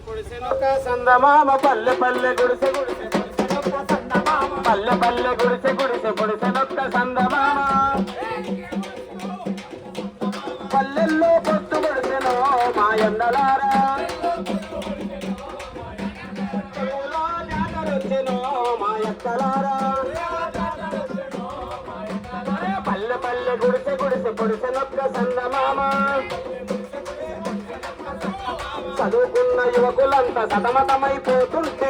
పొడిసెనొక్క సందమామ పల్లె పల్లె గుడిసె గుడిసె పొడిసెనొక్క సందమామ పల్లె పల్లె గుడిసె గుడిసె పొడిసెనొక్క సందమామ పల్లెల్లో పొత్తు పొడిసెనో మాయన్నలారా జాతరొచ్చెనో మాయక్కలారా పల్లె పల్లె గుడిసె గుడిసె పొడిసెనొక్క సందమామ చదువుకున్న యువకులంతా సతమతమైపోతుంటే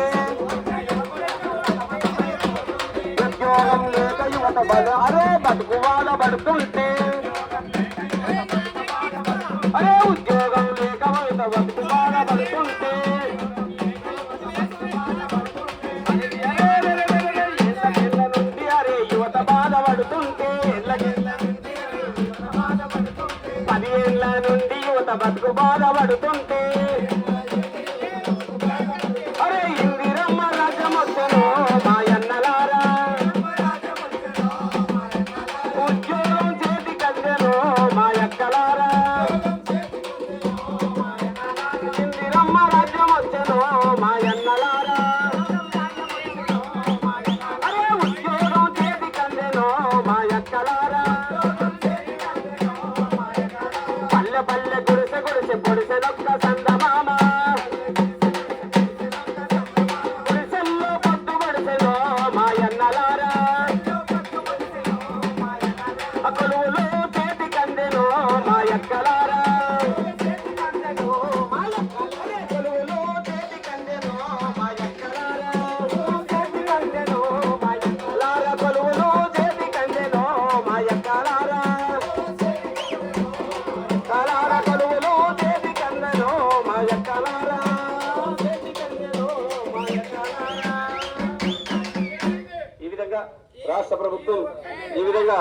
ఉద్యోగం లేక యువత బతుకు బాధపడుతుంటే ఉద్యోగం లేక యువత బతుకు బాధపడుతుంటే ఏళ్ళ నుండి యువత బాధపడుతుంటే 10 ఏళ్ళ నుండి యువత బతుకు బాధపడుతుంటే ఇందిరమ్మ రాజ్యమొచ్చెనో మాయన్నలారా ఉద్యోగం చేతికందెనో మాయక్కలారా ఇందిరమ్మ రాజ్యమొచ్చెనో మాయన్నలారా ఉద్యోగం చేతికందెనో మాయక్కలారా పల్లె పల్లె గుడిసె గుడిసె పొడిసెనొక్క సందమామ గుడిసెల్లో పొద్దు పడిసెనో మాయన్నలారా కొలువులో చేతి కందెనో మాయక్కలారా కొలువులో చేతి కందెనో మాయక్కలారా కొలువులో చేతి కందెనో మాయక్కలారా కొలువులో చేతి కందెనో మాయక్కలారా ఈ విధంగా రాష్ట్ర ప్రభుత్వం ఈ విధంగా